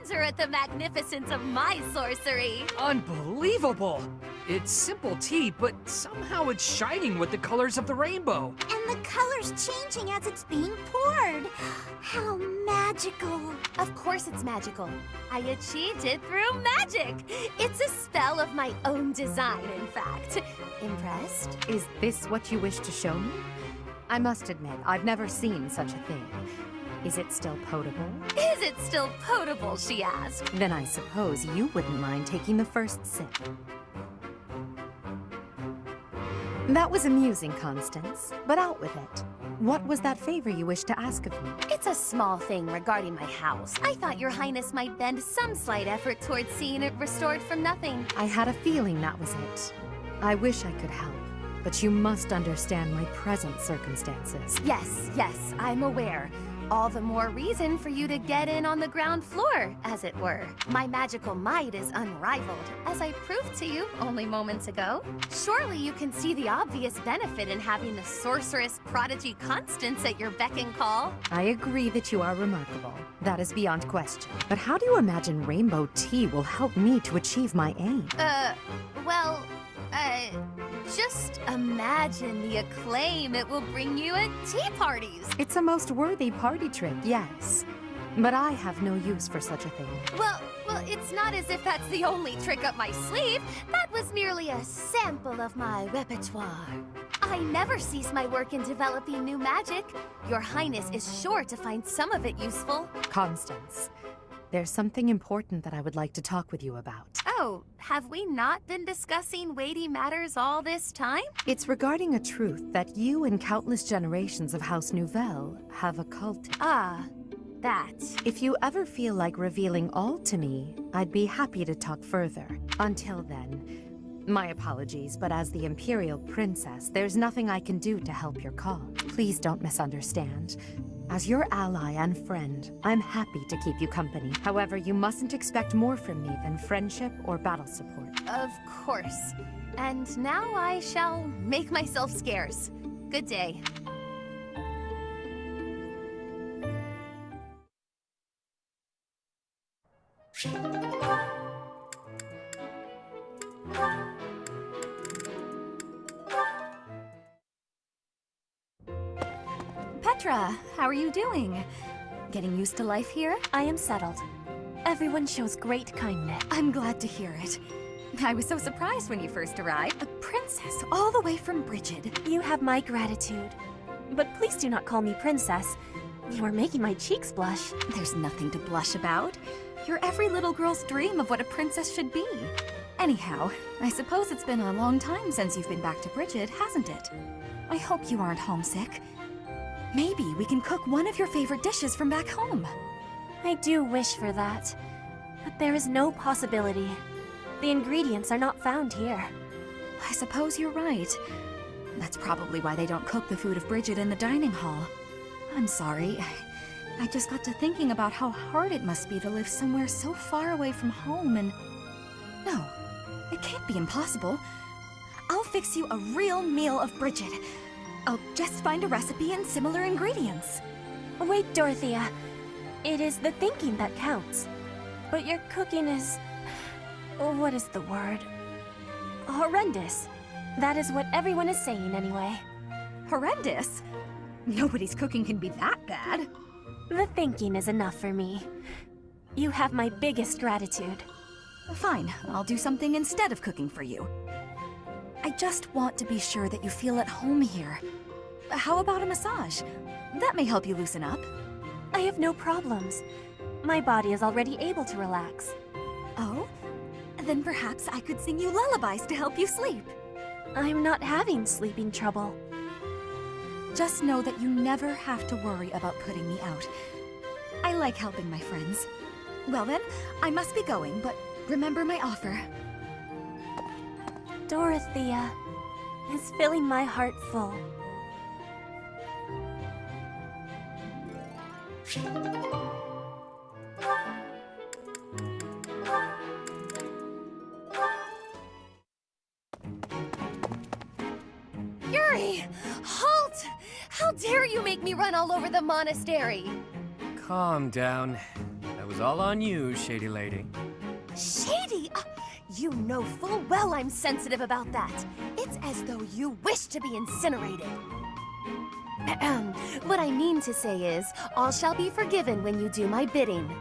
wonder at the magnificence of my sorcery. Unbelievable! It's simple tea, but somehow it's shining with the colors of the rainbow. And the color's changing as it's being poured. How magical. Of course it's magical. I achieved it through magic. It's a spell of my own design, in fact. Impressed? Is this what you wish to show me? I must admit, I've never seen such a thing. Is it still potable? Is it still potable, she asked. Then I suppose you wouldn't mind taking the first sip. That was amusing, Constance, but out with it. What was that favor you wished to ask of me? It's a small thing regarding my house. I thought your highness might bend some slight effort towards seeing it restored from nothing. I had a feeling that was it. I wish I could help, but you must understand my present circumstances. Yes, I'm aware. All the more reason for you to get in on the ground floor, as it were. My magical might is unrivaled, as I proved to you only moments ago. Surely you can see the obvious benefit in having the sorceress prodigy Constance at your beck and call. I agree that you are remarkable. That is beyond question. But how do you imagine rainbow tea will help me to achieve my aim? Just imagine the acclaim it will bring you at tea parties. It's a most worthy party trick, yes. But I have no use for such a thing. Well, it's not as if that's the only trick up my sleeve. That was merely a sample of my repertoire. I never cease my work in developing new magic. Your Highness is sure to find some of it useful. Constance, there's something important that I would like to talk with you about. Oh, have we not been discussing weighty matters all this time? It's regarding a truth that you and countless generations of House Nouvelle have occulted. Ah, that. If you ever feel like revealing all to me, I'd be happy to talk further. Until then, my apologies, but as the Imperial Princess, there's nothing I can do to help your cause. Please don't misunderstand. As your ally and friend, I'm happy to keep you company. However, you mustn't expect more from me than friendship or battle support. Of course. And now I shall make myself scarce. Good day. Petra, how are you doing? Getting used to life here? I am settled. Everyone shows great kindness. I'm glad to hear it. I was so surprised when you first arrived. A princess all the way from Brigid. You have my gratitude. But please do not call me princess. You are making my cheeks blush. There's nothing to blush about. You're every little girl's dream of what a princess should be. Anyhow, I suppose it's been a long time since you've been back to Brigid, hasn't it? I hope you aren't homesick. Maybe we can cook one of your favorite dishes from back home. I do wish for that. But there is no possibility. The ingredients are not found here. I suppose you're right. That's probably why they don't cook the food of Brigid in the dining hall. I'm sorry. I just got to thinking about how hard it must be to live somewhere so far away from home and... No, it can't be impossible. I'll fix you a real meal of Brigid. I'll just find a recipe and similar ingredients. Wait, Dorothea. It is the thinking that counts. But your cooking is... what is the word? Horrendous. That is what everyone is saying anyway. Horrendous? Nobody's cooking can be that bad. The thinking is enough for me. You have my biggest gratitude. Fine, I'll do something instead of cooking for you. I just want to be sure that you feel at home here. How about a massage? That may help you loosen up. I have no problems. My body is already able to relax. Oh? Then perhaps I could sing you lullabies to help you sleep. I'm not having sleeping trouble. Just know that you never have to worry about putting me out. I like helping my friends. Well then, I must be going, but remember my offer. Dorothea is filling my heart full. Yuri! Halt! How dare you make me run all over the monastery? Calm down. I That was all on you, shady lady. Shady? You know full well I'm sensitive about that. It's as though you wish to be incinerated. What I mean to say is, all shall be forgiven when you do my bidding.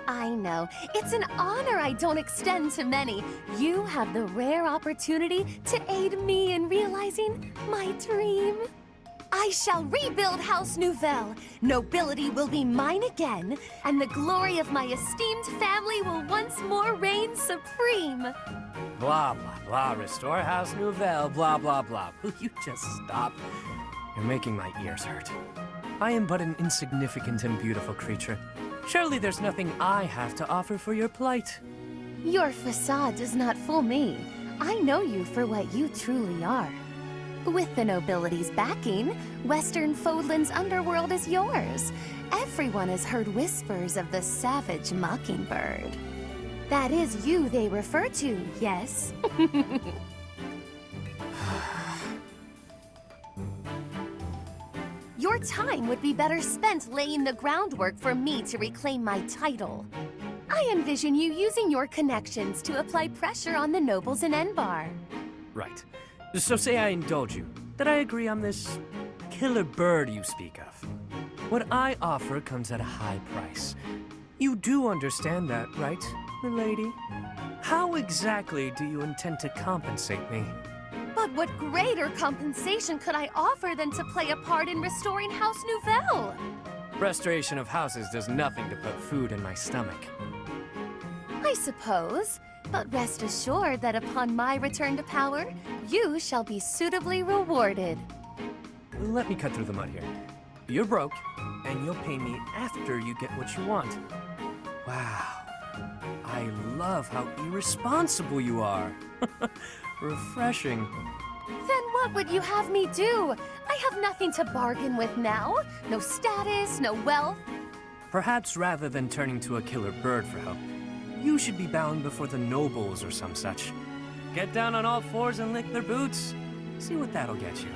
I know. It's an honor I don't extend to many. You have the rare opportunity to aid me in realizing my dream. I shall rebuild House Nouvelle. Nobility will be mine again, and the glory of my esteemed family will once more reign supreme. Blah, blah, blah. Restore House Nouvelle, blah, blah, blah. Will you just stop? You're making my ears hurt. I am but an insignificant and beautiful creature. Surely there's nothing I have to offer for your plight. Your facade does not fool me. I know you for what you truly are. With the nobility's backing, Western Fodlan's underworld is yours. Everyone has heard whispers of the savage mockingbird. That is you they refer to, yes? Your time would be better spent laying the groundwork for me to reclaim my title. I envision you using your connections to apply pressure on the nobles in Enbar. Right. So say I indulge you, that I agree on this killer bird you speak of. What I offer comes at a high price. You do understand that, right, milady? How exactly do you intend to compensate me? But what greater compensation could I offer than to play a part in restoring House Nouvelle? Restoration of houses does nothing to put food in my stomach. I suppose, but rest assured that upon my return to power, you shall be suitably rewarded. Let me cut through the mud here. You're broke, and you'll pay me after you get what you want. Wow. I love how irresponsible you are. Refreshing. Then what would you have me do? I have nothing to bargain with now. No status, no wealth. Perhaps rather than turning to a killer bird for help, you should be bound before the nobles or some such. Get down on all fours and lick their boots. See what that'll get you.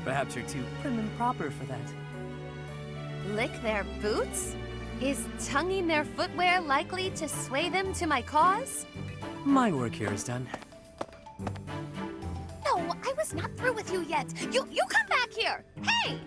Perhaps you're too prim and proper for that. Lick their boots? Is tonguing their footwear likely to sway them to my cause? My work here is done. No, I was not through with you yet. You come back here! Hey!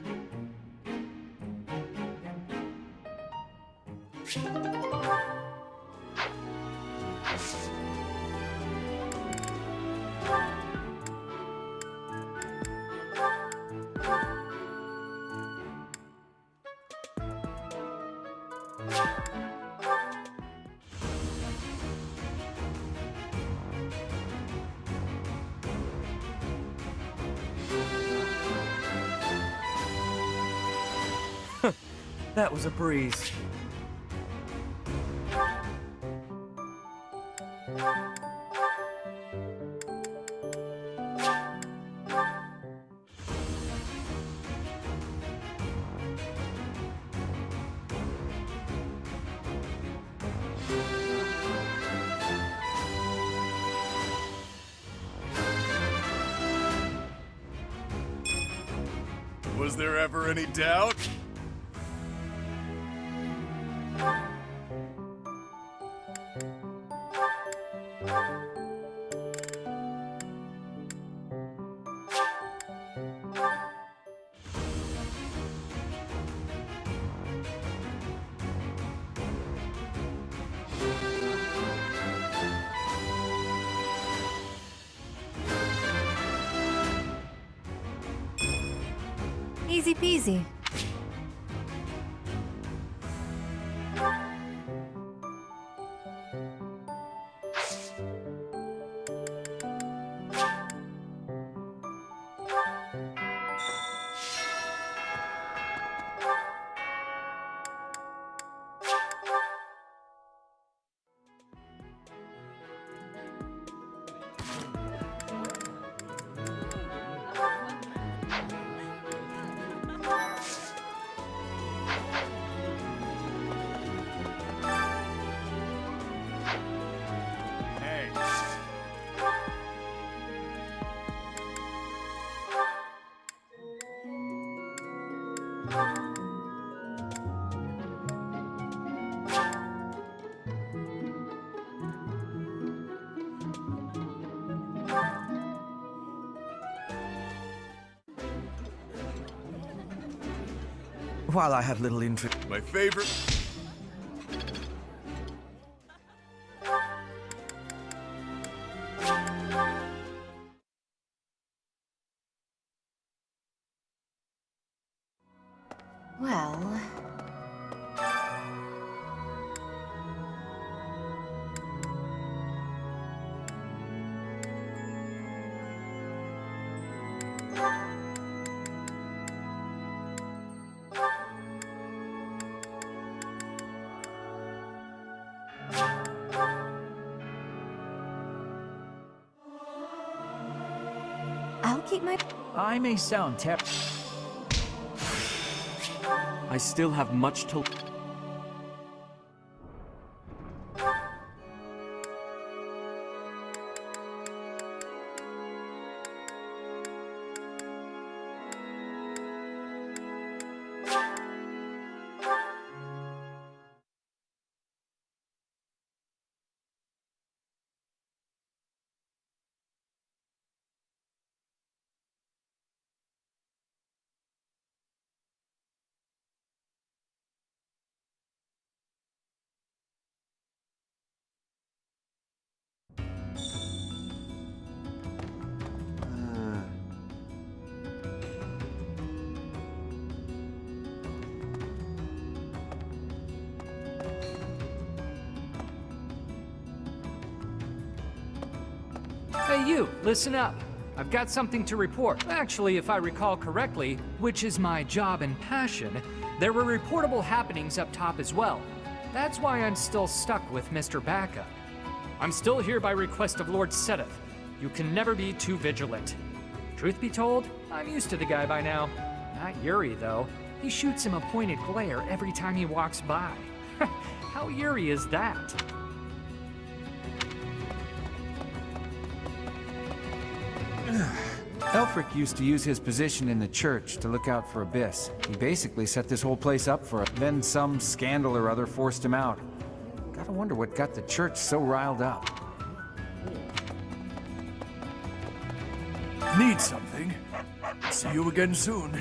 That was a breeze. Was there ever any doubt? Easy peasy. While I have little interest... My favorite. Well... I'll keep my... I may sound I still have much to... Hey you, listen up. I've got something to report. Actually, if I recall correctly, which is my job and passion, there were reportable happenings up top as well. That's why I'm still stuck with Mr. Backup. I'm still here by request of Lord Sedith. You can never be too vigilant. Truth be told, I'm used to the guy by now. Not Yuri, though. He shoots him a pointed glare every time he walks by. How Yuri is that? Elfric used to use his position in the church to look out for Abyss. He basically set this whole place up for it. Then some scandal or other forced him out. Gotta wonder what got the church so riled up. Need something? See you again soon.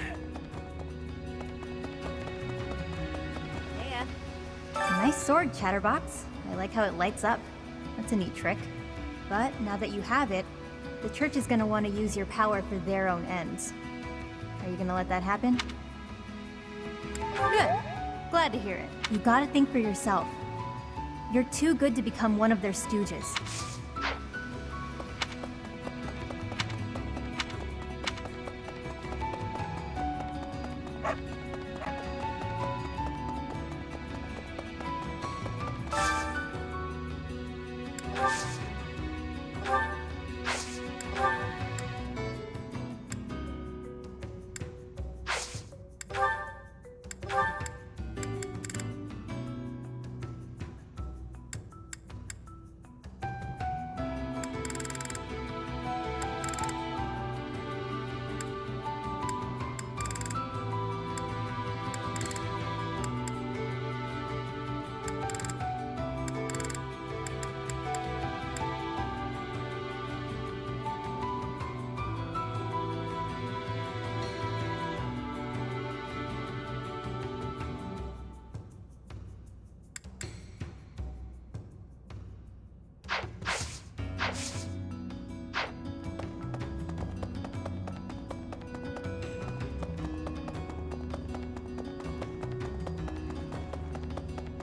Nice sword, Chatterbox. I like how it lights up. That's a neat trick. But now that you have it, the church is gonna want to use your power for their own ends. Are you gonna let that happen? Good. Glad to hear it. You gotta think for yourself. You're too good to become one of their stooges.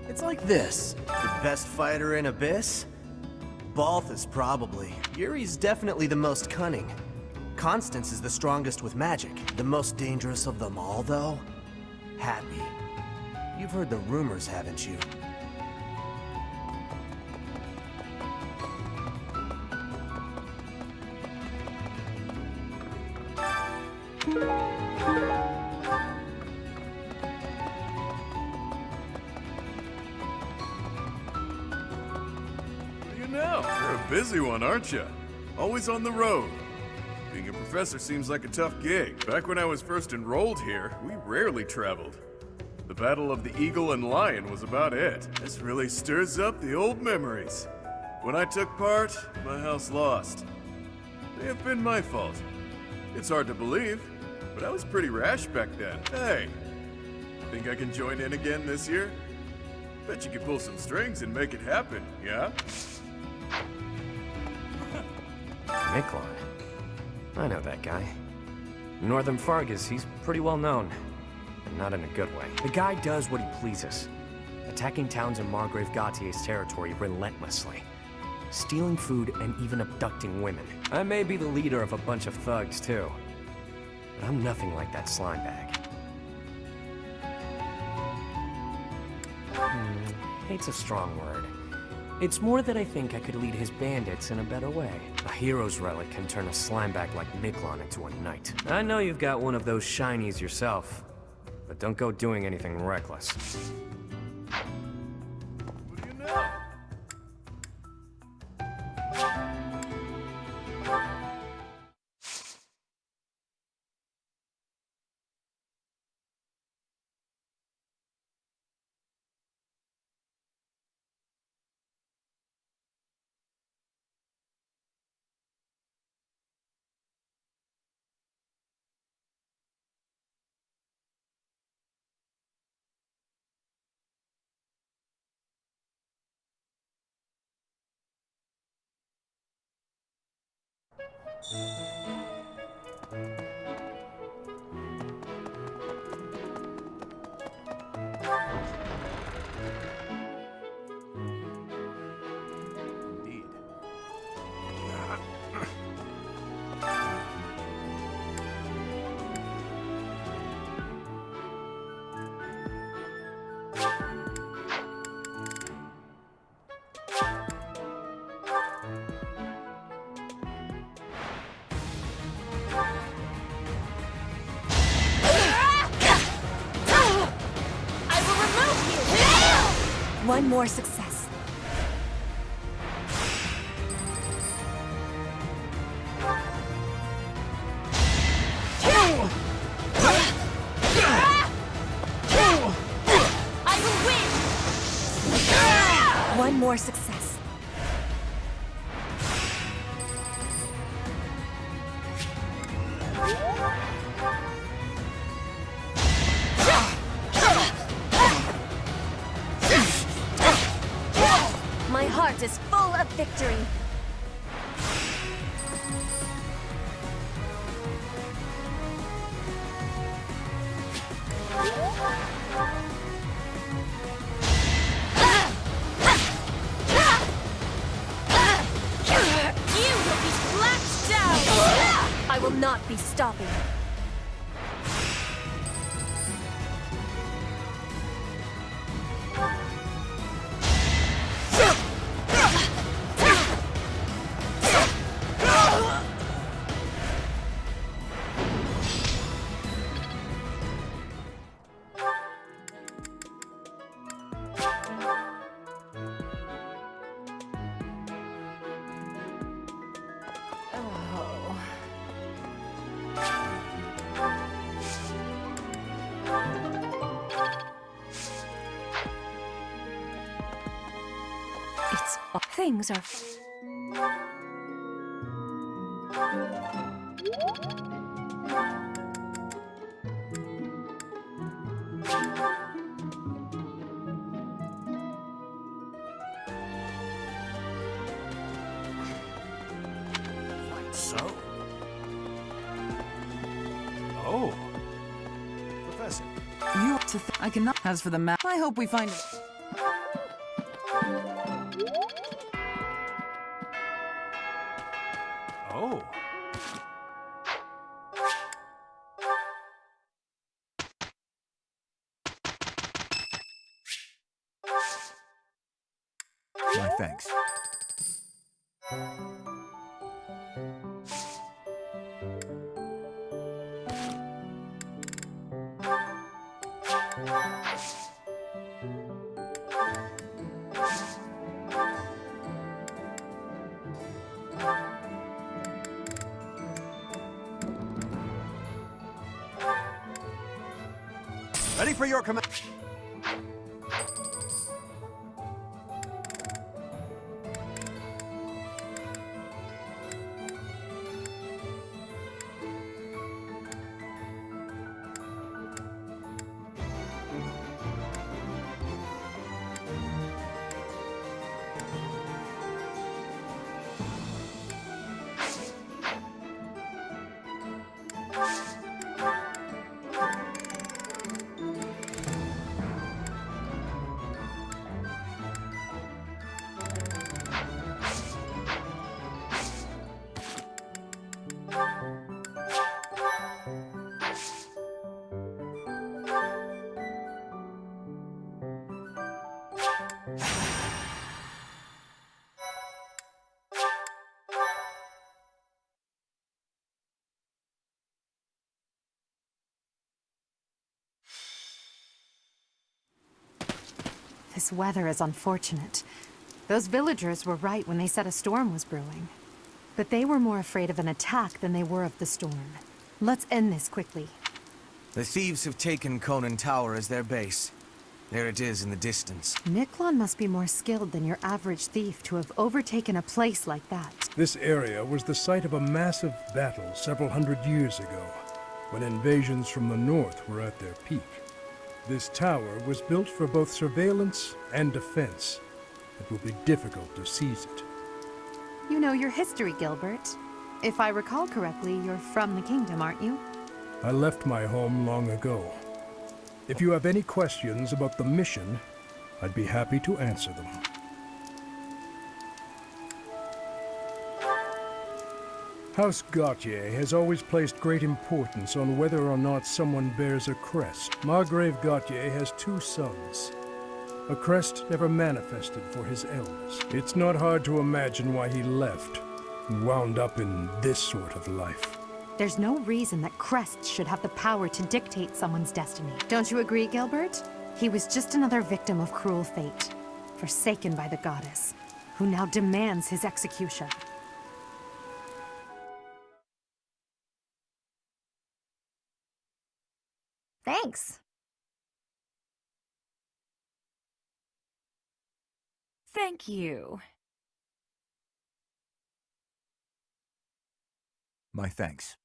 It's like this. The best fighter in Abyss? Balth is probably. Yuri's definitely the most cunning. Constance is the strongest with magic. The most dangerous of them all, though? Happy. You've heard the rumors, haven't you? You're a busy one, aren't you? Always on the road. Being a professor seems like a tough gig. Back when I was first enrolled here, we rarely traveled. The Battle of the Eagle and Lion was about it. This really stirs up the old memories. When I took part, my house lost. May have been my fault. It's hard to believe, but I was pretty rash back then. Hey, think I can join in again this year? Bet you could pull some strings and make it happen, yeah? Miklan. I know that guy. In Northern Fargus, he's pretty well known. And not in a good way. The guy does what he pleases. Attacking towns in Margrave Gautier's territory relentlessly. Stealing food and even abducting women. I may be the leader of a bunch of thugs, too. But I'm nothing like that slime bag. Hate's a strong word. It's more that I think I could lead his bandits in a better way. A hero's relic can turn a slimebag like Miklan into a knight. I know you've got one of those shinies yourself, but don't go doing anything reckless. What do you know? Indeed. I will remove you! One more success. I will win! One more success. My heart is full of victory. You will be slapped down! I will not be stopping. It's... Things are... So? Oh. Professor. You I cannot. As for the map, I hope we find it. Oh. My thanks. Ready for your command. This weather is unfortunate. Those villagers were right when they said a storm was brewing. But they were more afraid of an attack than they were of the storm. Let's end this quickly. The thieves have taken Conan Tower as their base. There it is in the distance. Miklan must be more skilled than your average thief to have overtaken a place like that. This area was the site of a massive battle several hundred years ago, when invasions from the north were at their peak. This tower was built for both surveillance and defense. It will be difficult to seize it. You know your history, Gilbert. If I recall correctly, you're from the kingdom, aren't you? I left my home long ago. If you have any questions about the mission, I'd be happy to answer them. House Gautier has always placed great importance on whether or not someone bears a crest. Margrave Gautier has 2 sons. A crest never manifested for his eldest. It's not hard to imagine why he left and wound up in this sort of life. There's no reason that crests should have the power to dictate someone's destiny. Don't you agree, Gilbert? He was just another victim of cruel fate, forsaken by the goddess, who now demands his execution. Thanks. Thank you. My thanks.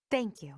Thank you.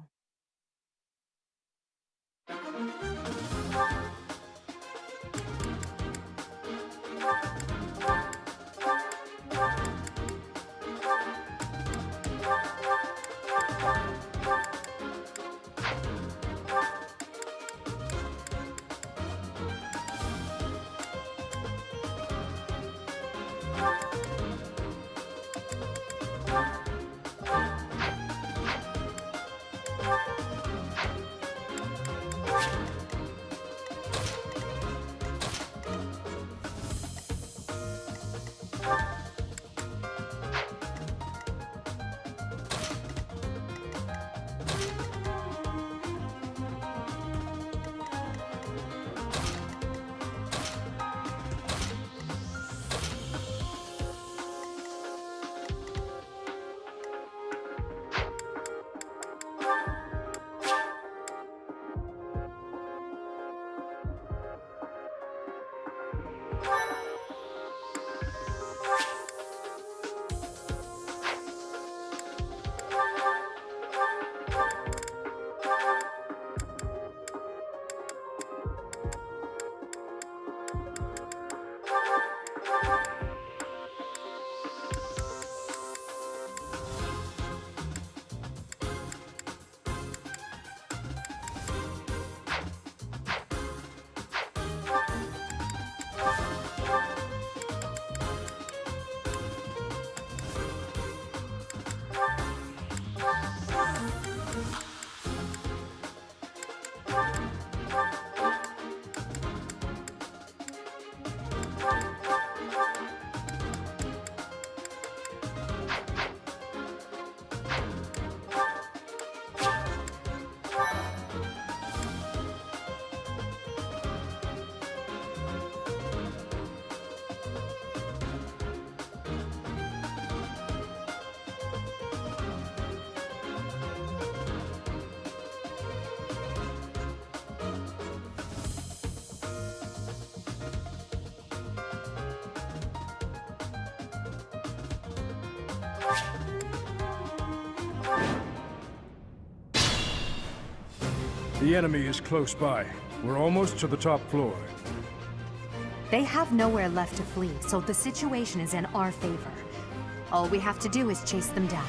The enemy is close by. We're almost to the top floor. They have nowhere left to flee, so the situation is in our favor. All we have to do is chase them down.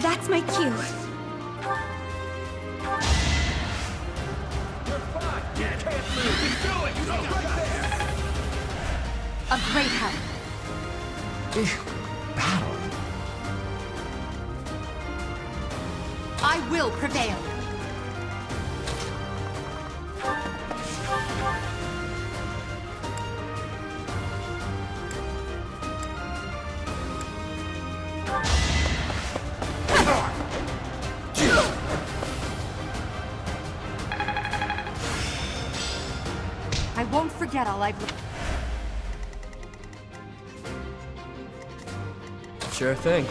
That's my cue. A great help. Battle. I will prevail. I won't forget all I've... Sure thing.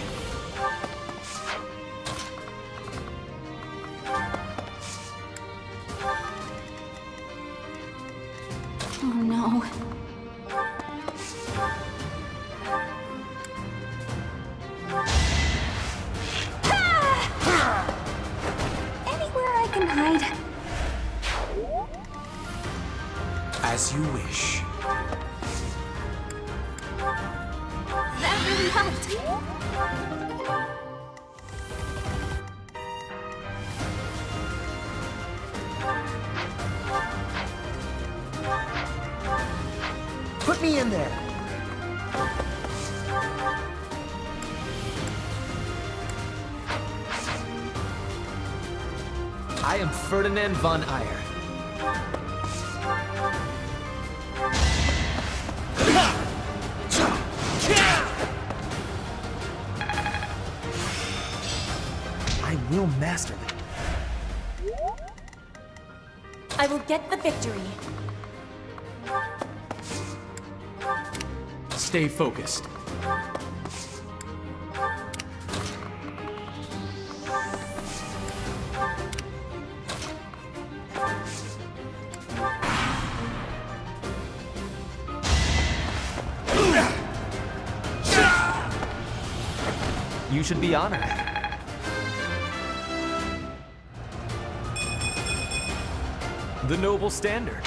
Oh no. Anywhere I can hide. As you wish. That really helped. Put me in there. I am Ferdinand von Eyre. I will master them. I will get the victory. Stay focused. You should be honored. The noble standard.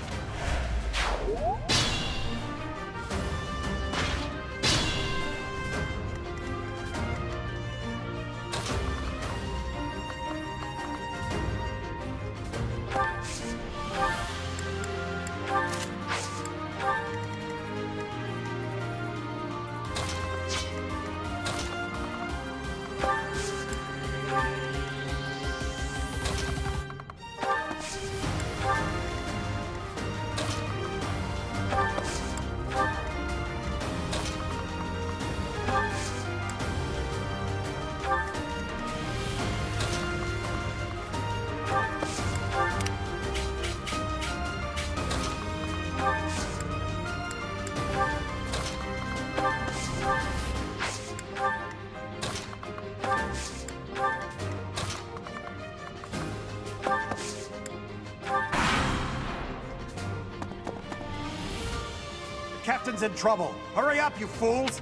Captain's in trouble. Hurry up, you fools!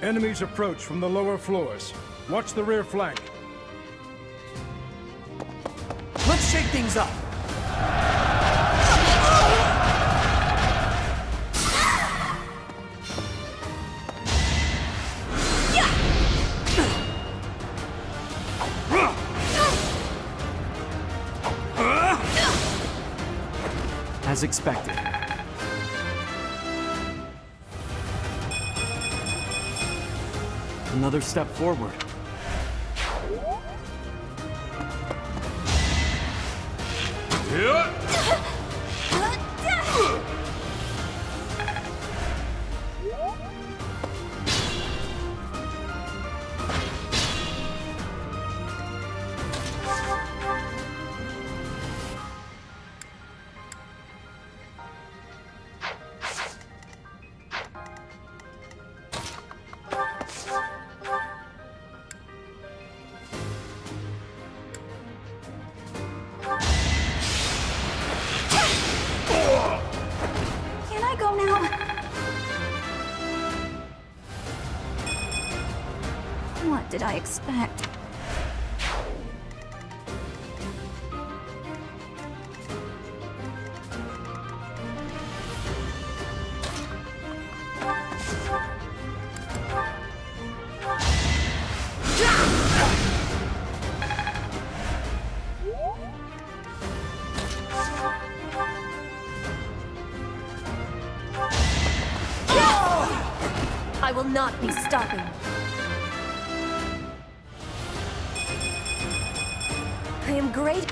Enemies approach from the lower floors. Watch the rear flank. Let's shake things up. As expected. Another step forward. did I expect? I will not be stopping. I am great.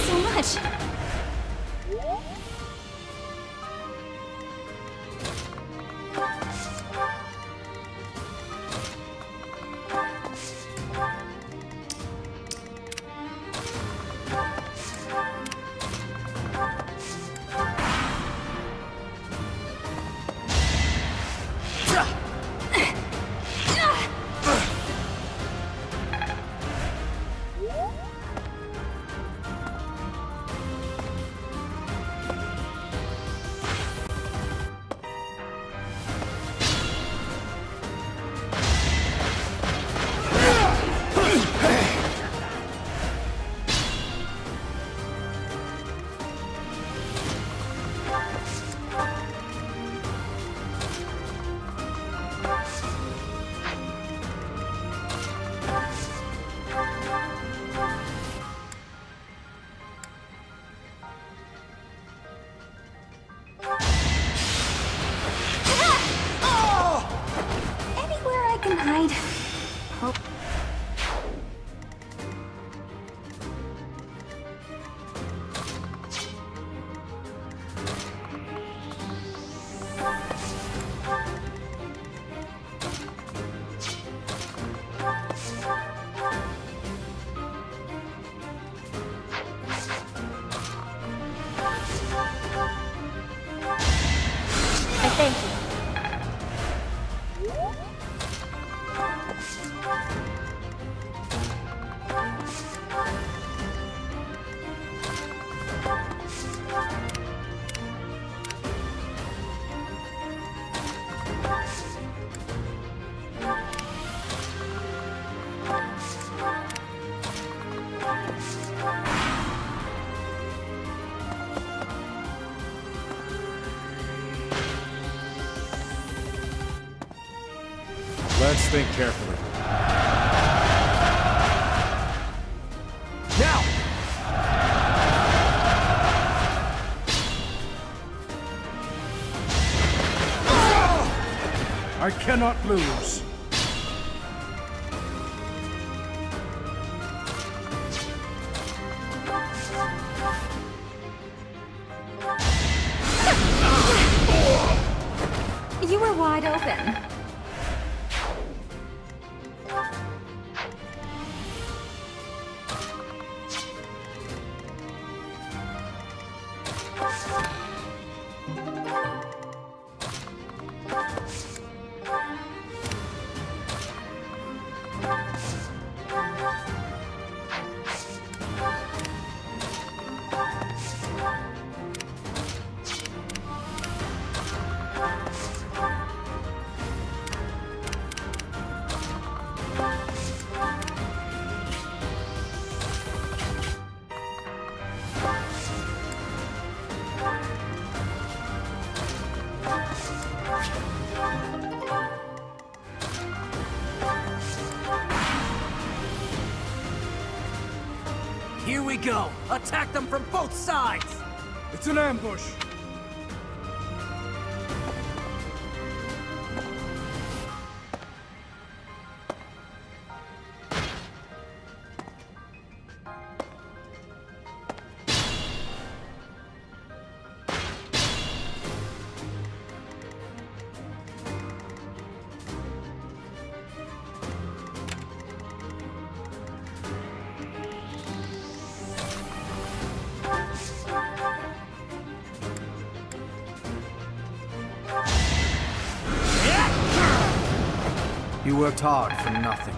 So much! Anywhere I can hide. Oh. I thank you. Let's think carefully. Now! I cannot lose. You were wide open. Here we go! Attack them from both sides! It's an ambush. You worked hard for nothing.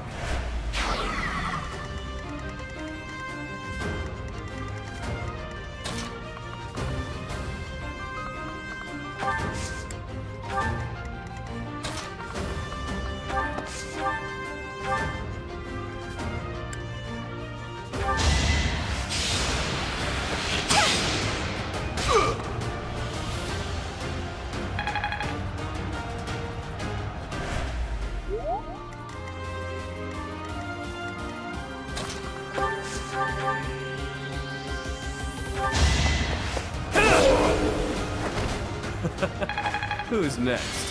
Who's next?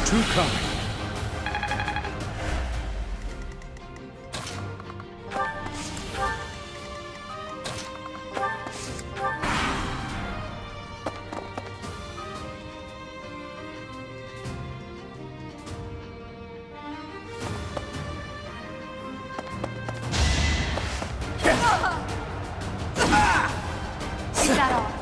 Two coming. Is that all?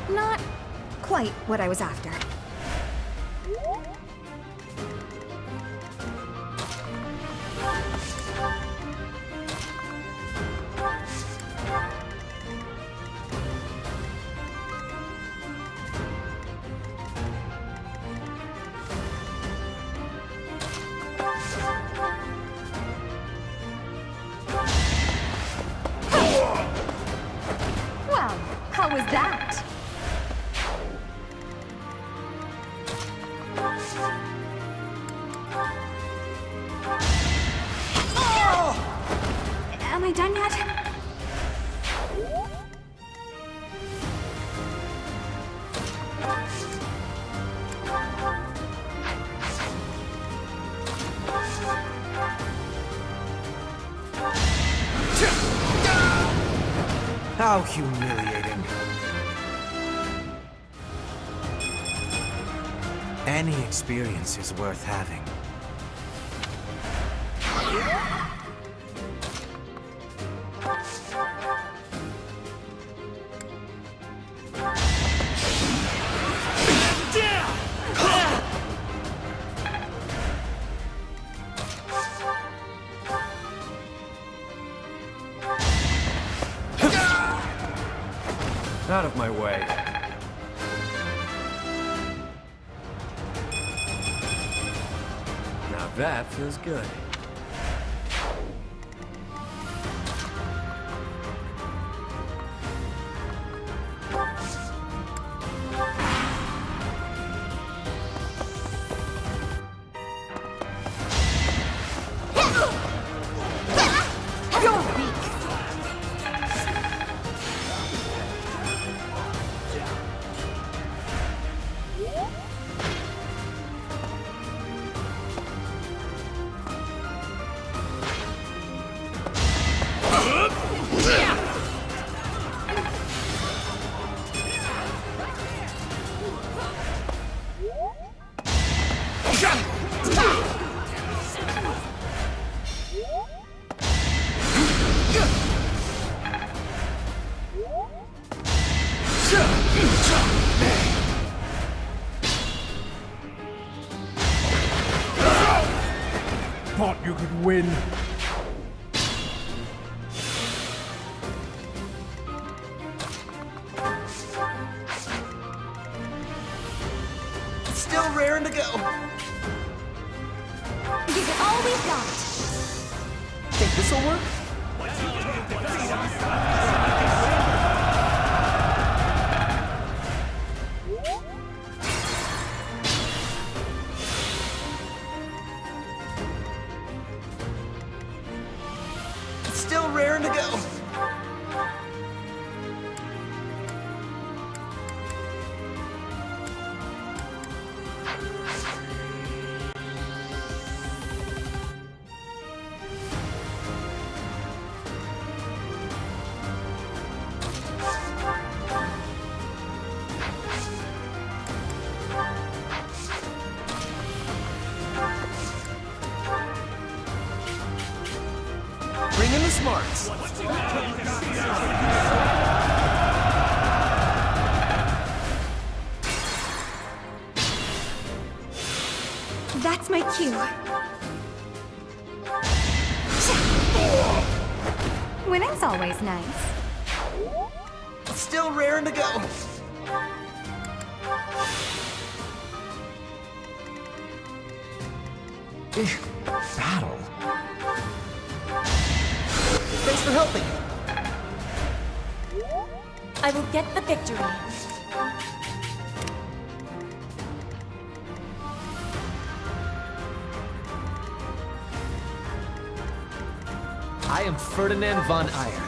Not quite what I was after. Well, how was that? Am I done yet? How humiliating. Any experience is worth having. Out of my way. Now that feels good. go! Give it all we've got! Think this'll work? It's still raring to go. Bring in the smarts. That's my cue. Winning's always nice. It's still raring to go. Battle? Thanks for helping. I will get the victory. I am Ferdinand von Eyre.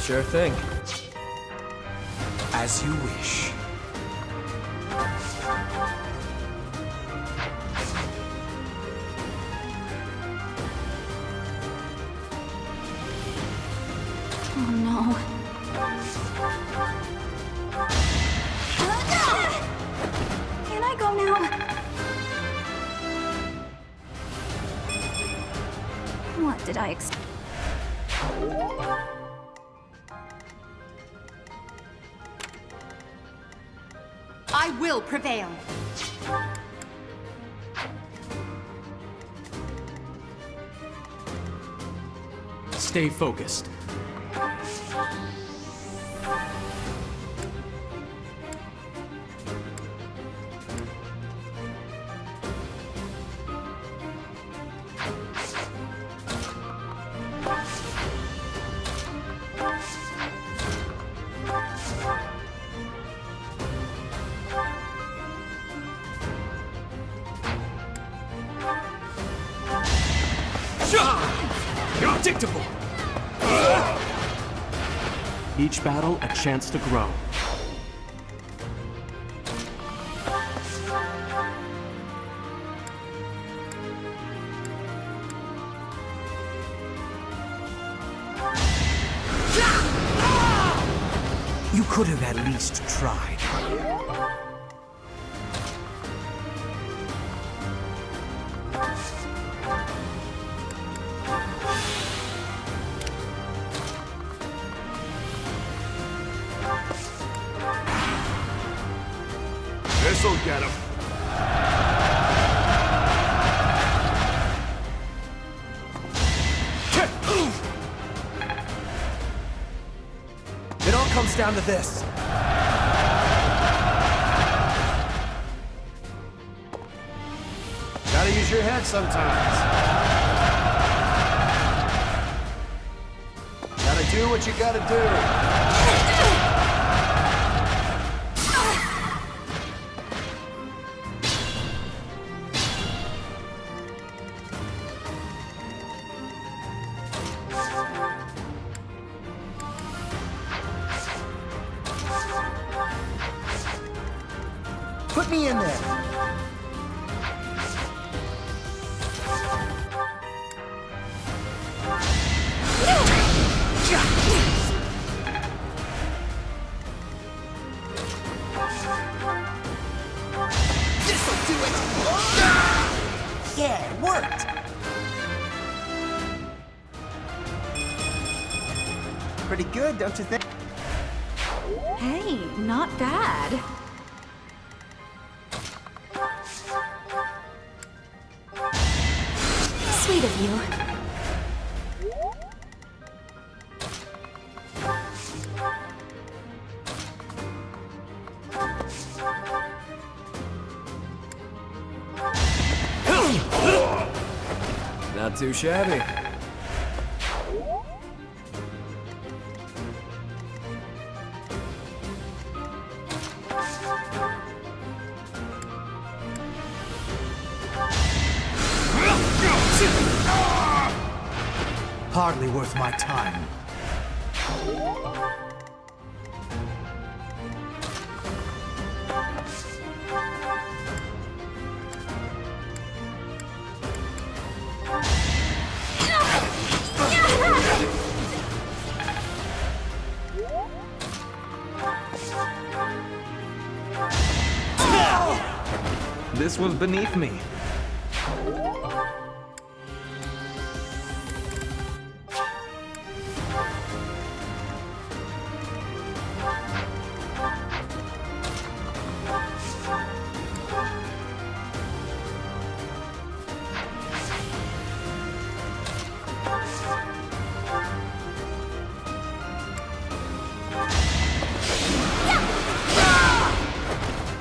Sure thing. As you wish. Oh no. Can I go now? What did I expect? I will prevail. Stay focused. You're unpredictable! Each battle a chance to grow. You could have at least tried. This'll get him. It all comes down to this. Gotta use your head sometimes. Gotta do what you gotta do. Put me in there. This'll do it. Yeah, it worked. Pretty good, don't you think? Hey, not bad. Sweet of you. Not too shabby. Hardly worth my time. This was beneath me.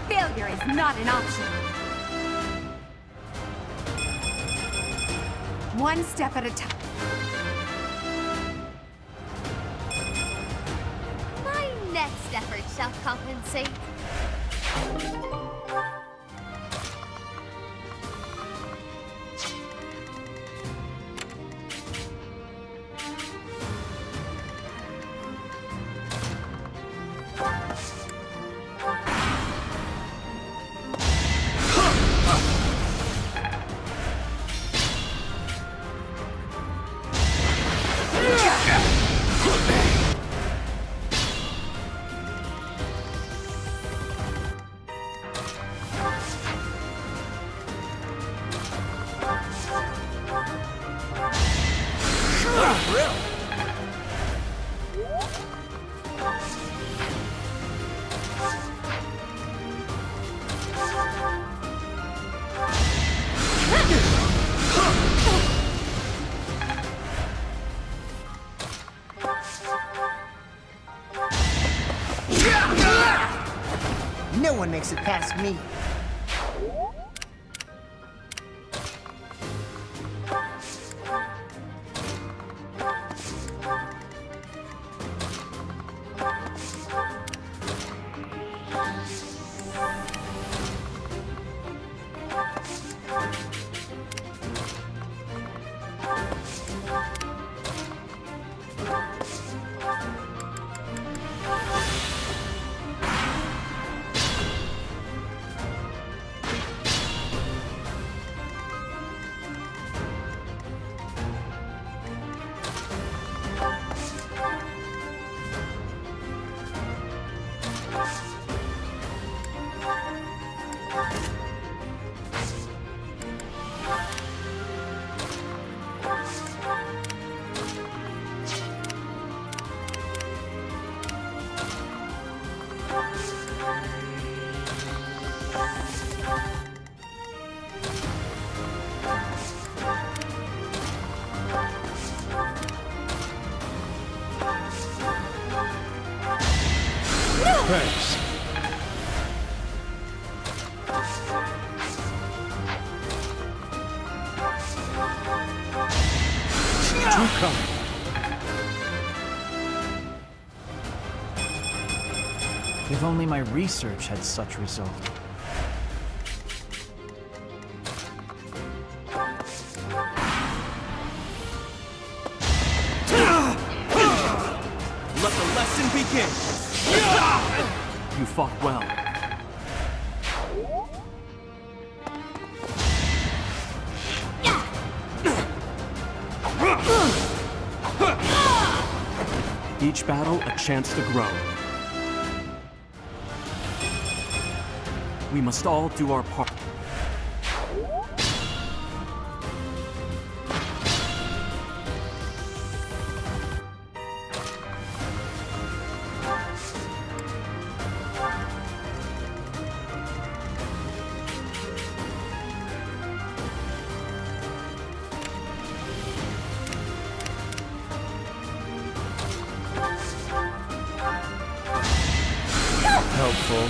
Failure is not an option. One step at a time. My next effort shall compensate. No one makes it past me. Thanks. Too kind. If only my research had such result. Let the lesson begin! You fought well. Each battle a chance to grow. We must all do our part. Helpful.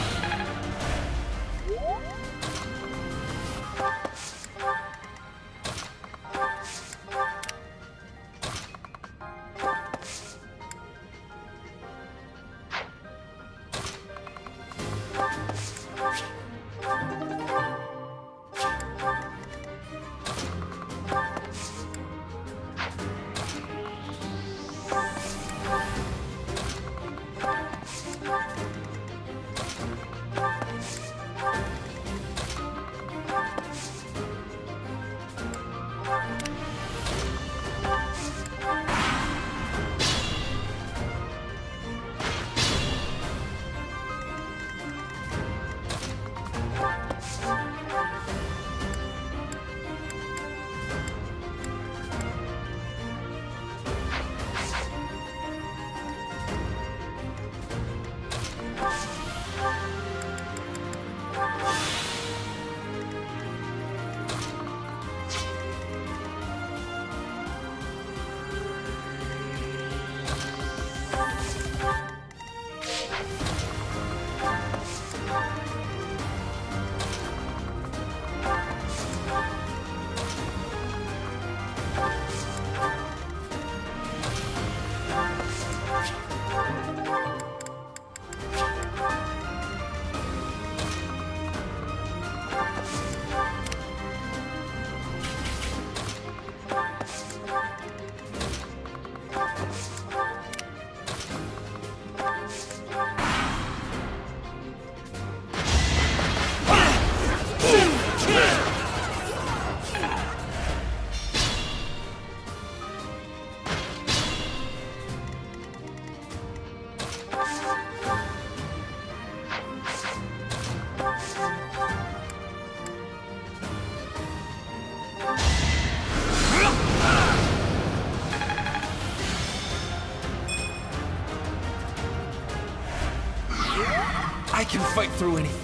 can fight through anything.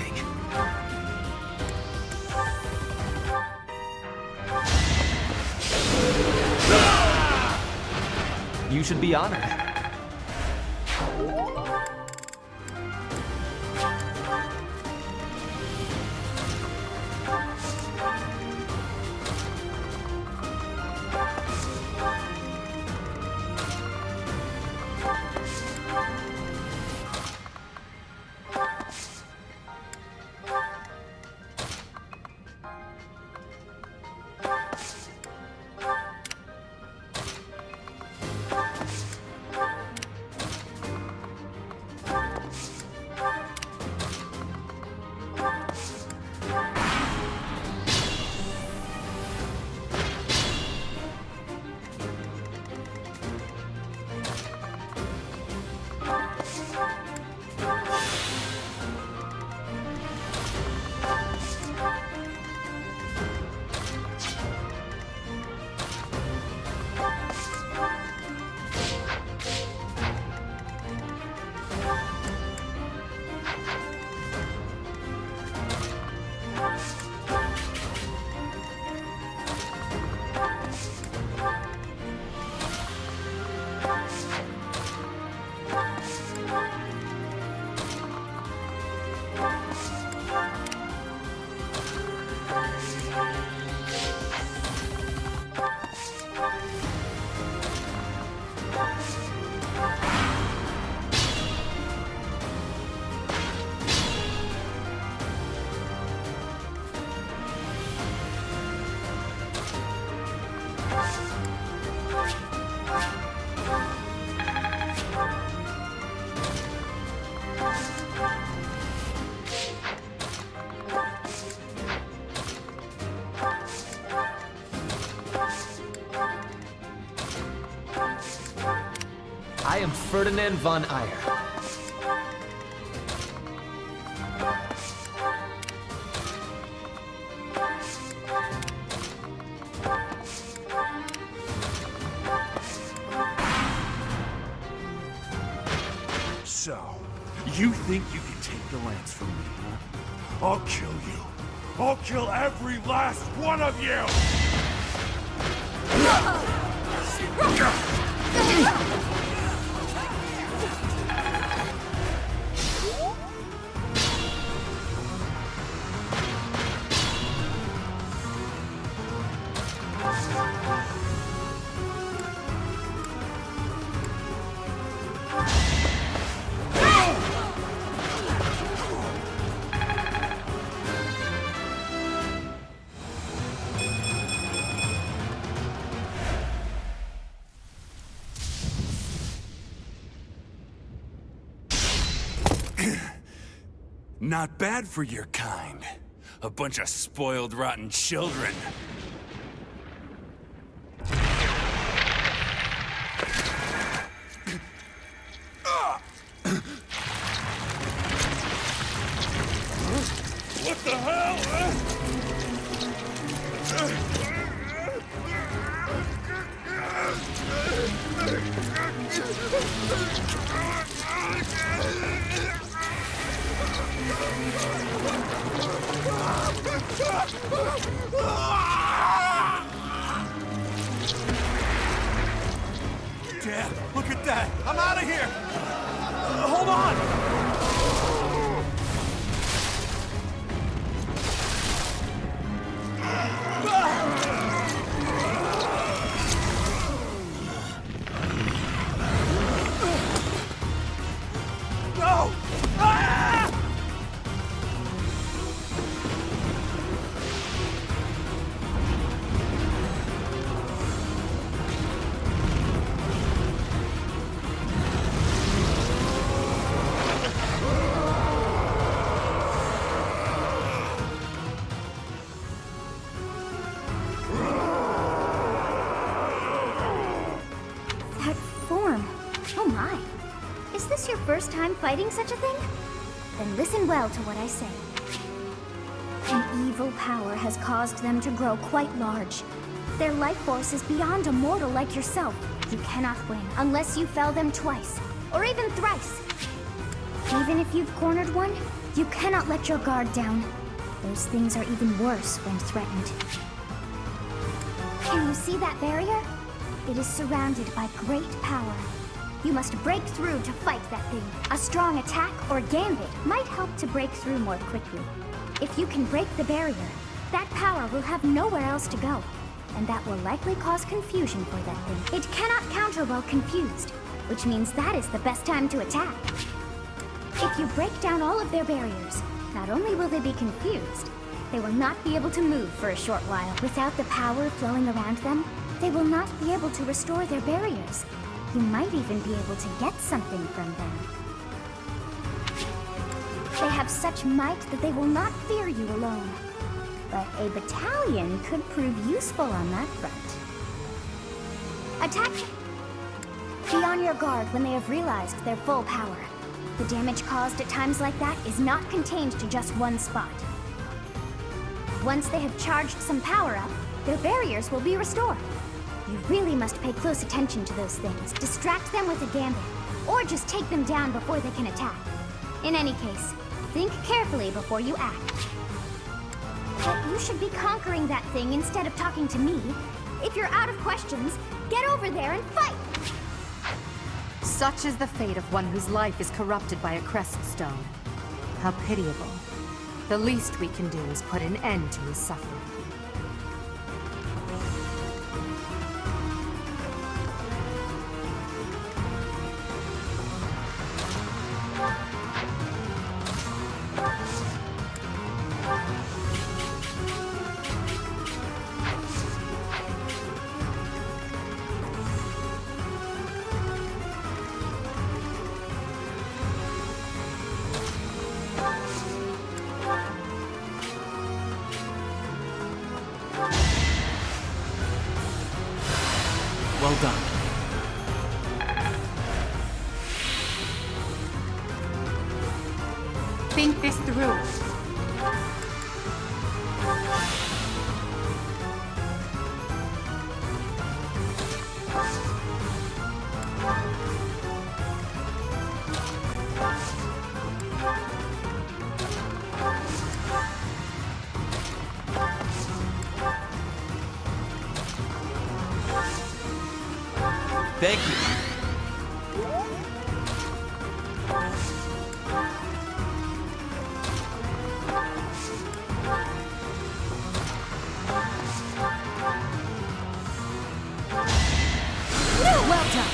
You should be honored. I am Ferdinand von Eyre. So, you think you can take the lance from me, huh? I'll kill you. I'll kill every last one of you! Not bad for your kind. A bunch of spoiled, rotten children. What the hell? Dad, look at that! I'm out of here! Hold on! No! Ah! That form. Oh my. Is this your first time fighting such a thing? Then listen well to what I say. An evil power has caused them to grow quite large. Their life force is beyond a mortal like yourself. You cannot win unless you fell them twice, or even thrice. Even if you've cornered one, you cannot let your guard down. Those things are even worse when threatened. Can you see that barrier? It is surrounded by great power. You must break through to fight that thing. A strong attack or gambit might help to break through more quickly. If you can break the barrier, that power will have nowhere else to go, and that will likely cause confusion for that thing. It cannot counter while confused, which means that is the best time to attack. If you break down all of their barriers, not only will they be confused, they will not be able to move for a short while. Without the power flowing around them, they will not be able to restore their barriers. You might even be able to get something from them. They have such might that they will not fear you alone. But a battalion could prove useful on that front. Attack! Be on your guard when they have realized their full power. The damage caused at times like that is not contained to just one spot. Once they have charged some power up, their barriers will be restored. You really must pay close attention to those things. Distract them with a gambit, or just take them down before they can attack. In any case, think carefully before you act. But you should be conquering that thing instead of talking to me. If you're out of questions, get over there and fight! Such is the fate of one whose life is corrupted by a crest stone. How pitiable. The least we can do is put an end to his suffering. Well done. Think this through. Thank you. Well done.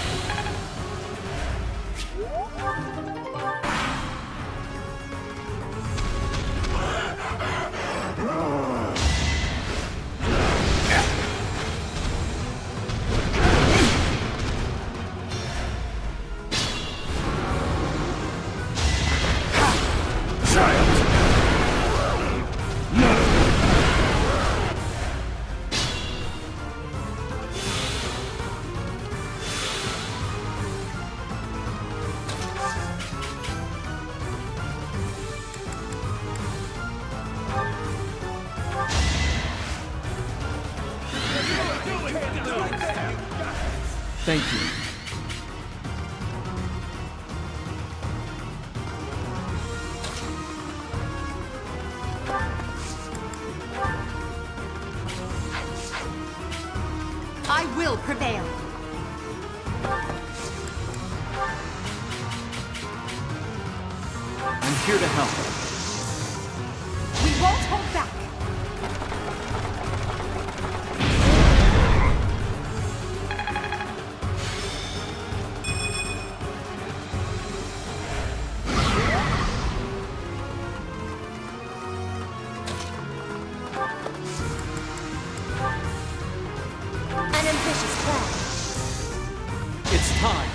Thank you. I will prevail. I'm here to help. We won't hold back. An ambitious plan. It's time.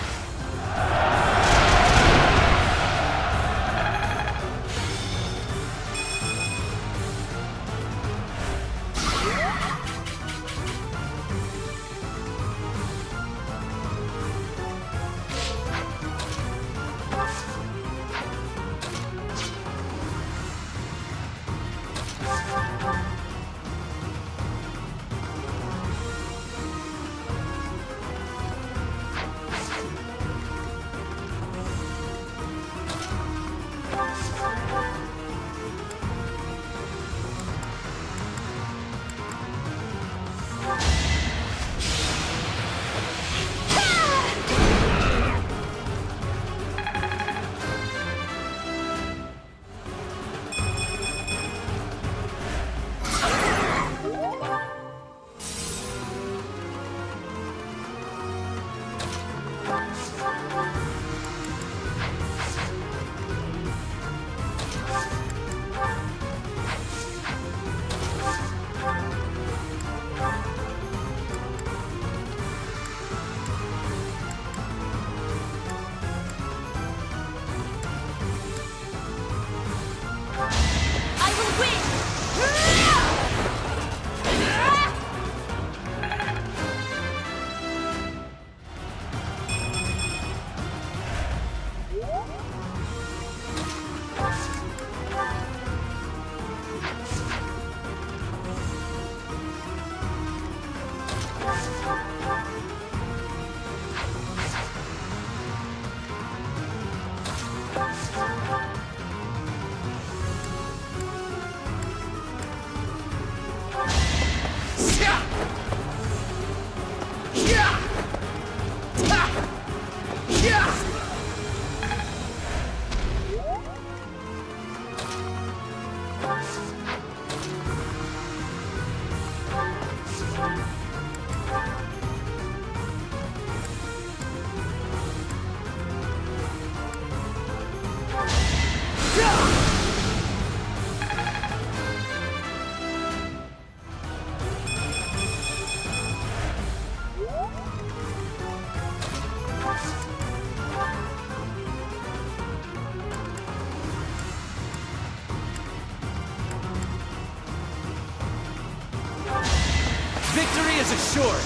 sword!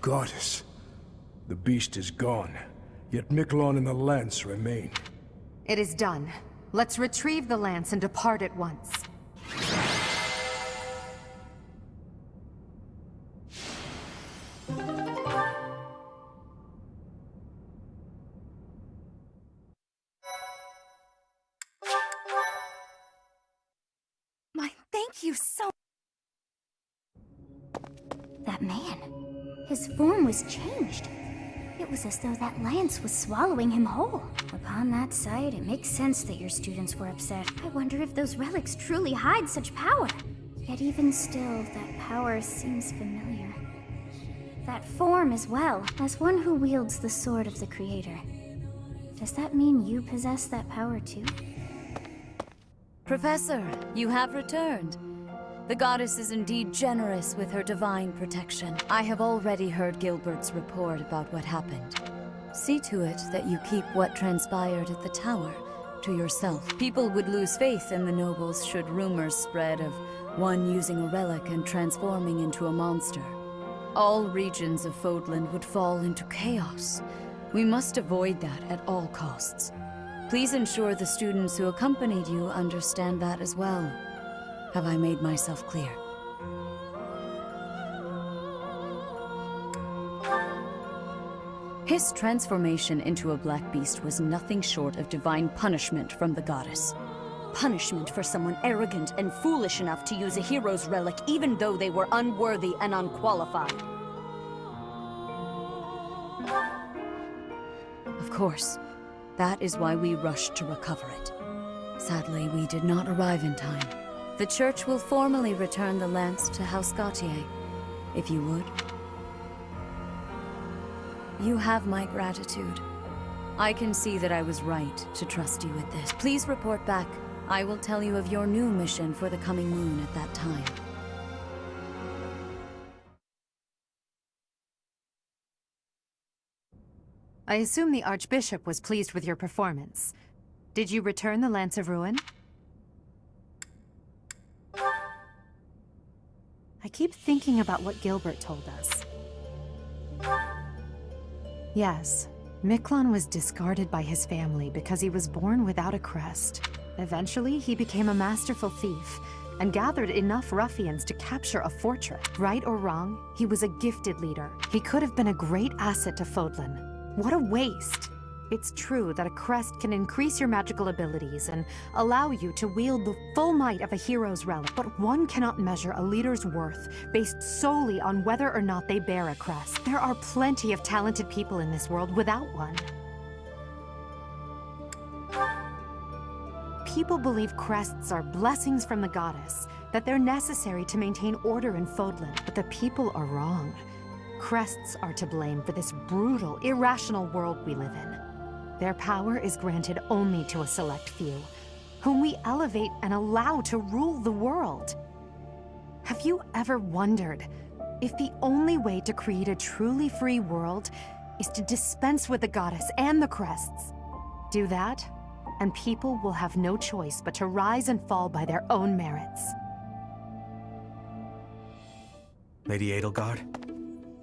Goddess, the beast is gone, yet Miklan and the lance remain. It is done. Let's retrieve the lance and depart at once. Thank you so... That man. His form was changed. It was as though that lance was swallowing him whole. Upon that sight, it makes sense that your students were upset. I wonder if those relics truly hide such power. Yet even still, that power seems familiar. That form as well, as one who wields the sword of the Creator. Does that mean you possess that power too? Professor, you have returned. The goddess is indeed generous with her divine protection. I have already heard Gilbert's report about what happened. See to it that you keep what transpired at the tower to yourself. People would lose faith in the nobles should rumors spread of one using a relic and transforming into a monster. All regions of Fodland would fall into chaos. We must avoid that at all costs. Please ensure the students who accompanied you understand that as well. Have I made myself clear? His transformation into a black beast was nothing short of divine punishment from the goddess. Punishment for someone arrogant and foolish enough to use a hero's relic even though they were unworthy and unqualified. Of course, that is why we rushed to recover it. Sadly, we did not arrive in time. The church will formally return the lance to House Gautier, if you would. You have my gratitude. I can see that I was right to trust you with this. Please report back. I will tell you of your new mission for the coming moon at that time. I assume the Archbishop was pleased with your performance. Did you return the Lance of Ruin? I keep thinking about what Gilbert told us. Yes, Miklan was discarded by his family because he was born without a crest. Eventually, he became a masterful thief and gathered enough ruffians to capture a fortress. Right or wrong, he was a gifted leader. He could have been a great asset to Fodlan. What a waste! It's true that a crest can increase your magical abilities and allow you to wield the full might of a hero's relic, but one cannot measure a leader's worth based solely on whether or not they bear a crest. There are plenty of talented people in this world without one. People believe crests are blessings from the goddess, that they're necessary to maintain order in Fodlan, but the people are wrong. Crests are to blame for this brutal, irrational world we live in. Their power is granted only to a select few, whom we elevate and allow to rule the world. Have you ever wondered if the only way to create a truly free world is to dispense with the goddess and the crests? Do that, and people will have no choice but to rise and fall by their own merits. Lady Edelgard,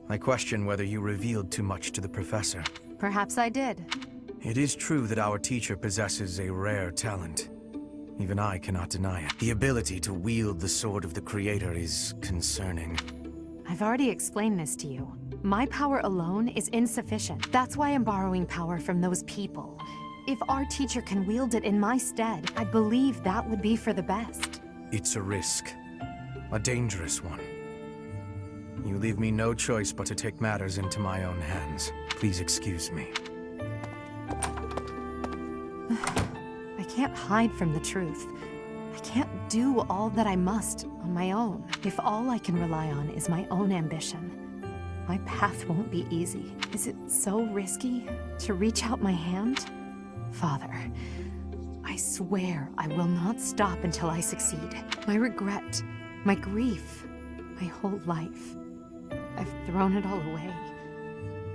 I question whether you revealed too much to the professor. Perhaps I did. It is true that our teacher possesses a rare talent. Even I cannot deny it. The ability to wield the sword of the Creator is concerning. I've already explained this to you. My power alone is insufficient. That's why I'm borrowing power from those people. If our teacher can wield it in my stead, I believe that would be for the best. It's a risk. A dangerous one. You leave me no choice but to take matters into my own hands. Please excuse me. I can't hide from the truth. I can't do all that I must on my own. If all I can rely on is my own ambition, my path won't be easy. Is it so risky to reach out my hand? Father, I swear I will not stop until I succeed. My regret, my grief, my whole life. I've thrown it all away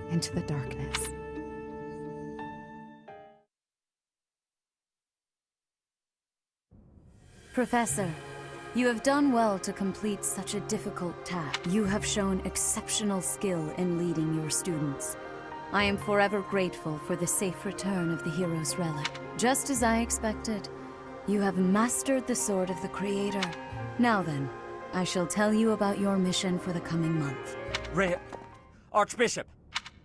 into the darkness. Professor, you have done well to complete such a difficult task. You have shown exceptional skill in leading your students. I am forever grateful for the safe return of the hero's relic. Just as I expected, you have mastered the sword of the Creator. Now then, I shall tell you about your mission for the coming month. Archbishop!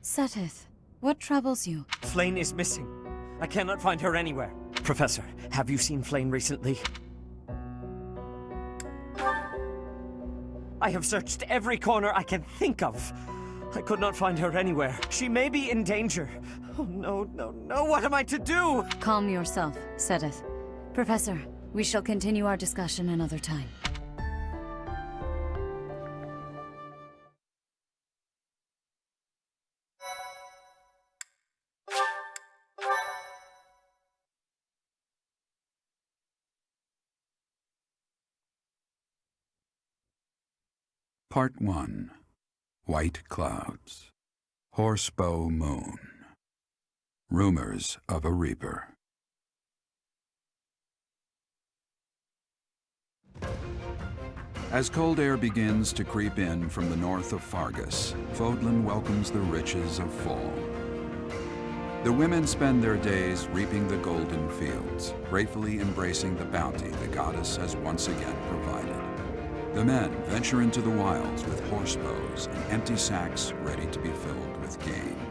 Seteth, what troubles you? Flayn is missing. I cannot find her anywhere. Professor, have you seen Flayn recently? I have searched every corner I can think of. I could not find her anywhere. She may be in danger. Oh no, no, no, what am I to do? Calm yourself, Seteth. Professor, we shall continue our discussion another time. Part 1. White Clouds. Horsebow Moon. Rumors of a Reaper. As cold air begins to creep in from the north of Fargus, Fodlan welcomes the riches of fall. The women spend their days reaping the golden fields, gratefully embracing the bounty the goddess has once again provided. The men venture into the wilds with horsebows and empty sacks ready to be filled with game.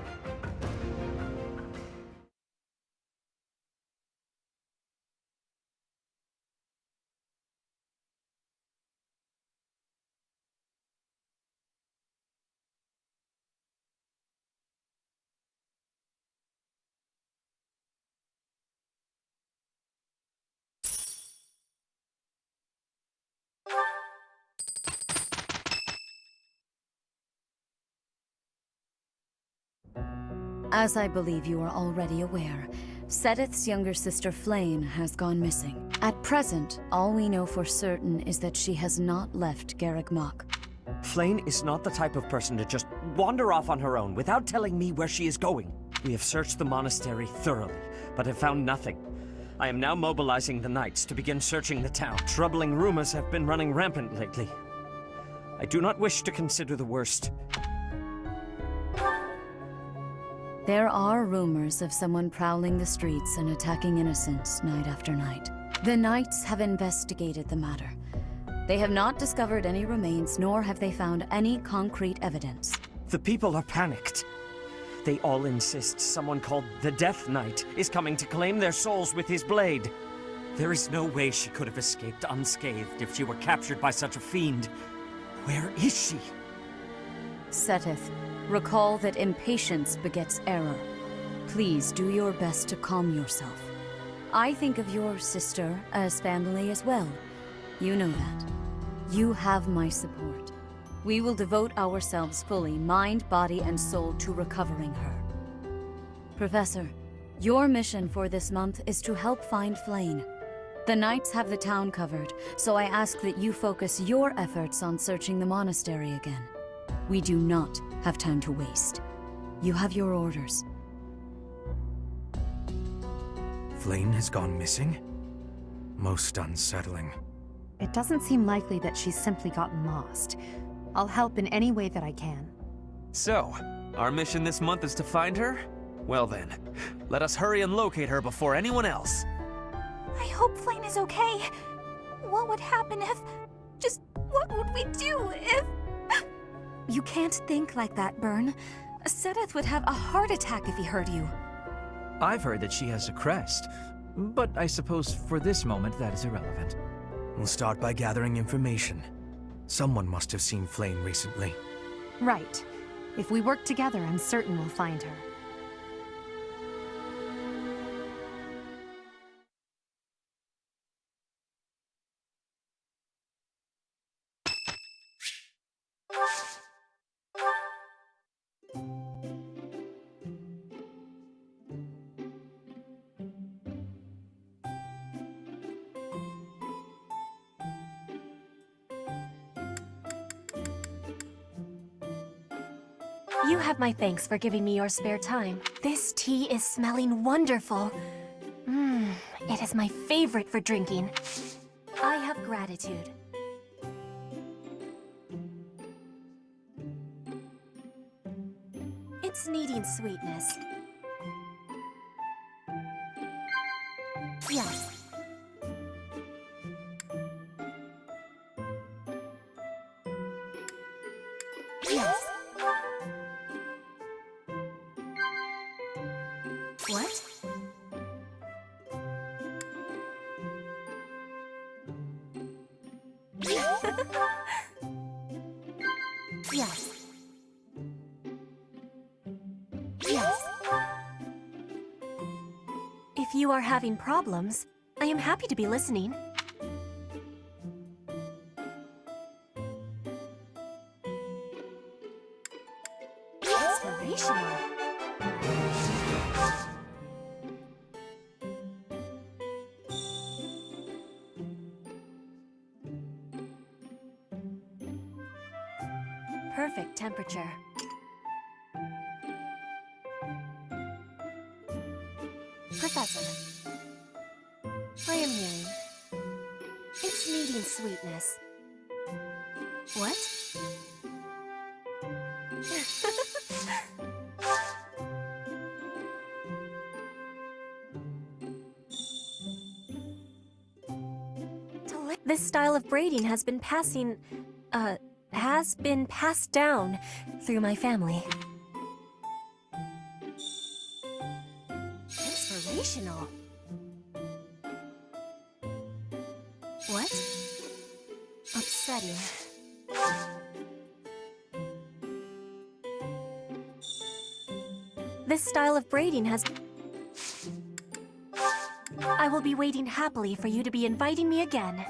As I believe you are already aware, Seteth's younger sister Flayn has gone missing. At present, all we know for certain is that she has not left Garreg Mach. Flayn is not the type of person to just wander off on her own without telling me where she is going. We have searched the monastery thoroughly, but have found nothing. I am now mobilizing the knights to begin searching the town. Troubling rumors have been running rampant lately. I do not wish to consider the worst. There are rumors of someone prowling the streets and attacking innocents night after night. The knights have investigated the matter. They have not discovered any remains, nor have they found any concrete evidence. The people are panicked. They all insist someone called the Death Knight is coming to claim their souls with his blade. There is no way she could have escaped unscathed if she were captured by such a fiend. Where is she? Seteth, recall that impatience begets error. Please do your best to calm yourself. I think of your sister as family as well. You know that. You have my support. We will devote ourselves fully, mind, body, and soul to recovering her. Professor, your mission for this month is to help find Flayn. The knights have the town covered, so I ask that you focus your efforts on searching the monastery again. We do not have time to waste. You have your orders. Flayn has gone missing? Most unsettling. It doesn't seem likely that she's simply gotten lost. I'll help in any way that I can. So, our mission this month is to find her? Well then, let us hurry and locate her before anyone else. I hope Flayn is okay. What would happen if... Just what would we do if... You can't think like that, Byrne. Seteth would have a heart attack if he heard you. I've heard that she has a crest, but I suppose for this moment that is irrelevant. We'll start by gathering information. Someone must have seen Flayn recently. Right. If we work together, I'm certain we'll find her. You have my thanks for giving me your spare time. This tea is smelling wonderful. It is my favorite for drinking. I have gratitude. It's needing sweetness. Yes. Yes. What? Yes. Yes. If you are having problems, I am happy to be listening. Inspirational. Perfect temperature. Professor, I am hearing. It's needing sweetness. What? This style of braiding has been passed down through my family. Inspirational. What? Upsetting. This style of braiding has... I will be waiting happily for you to be inviting me again.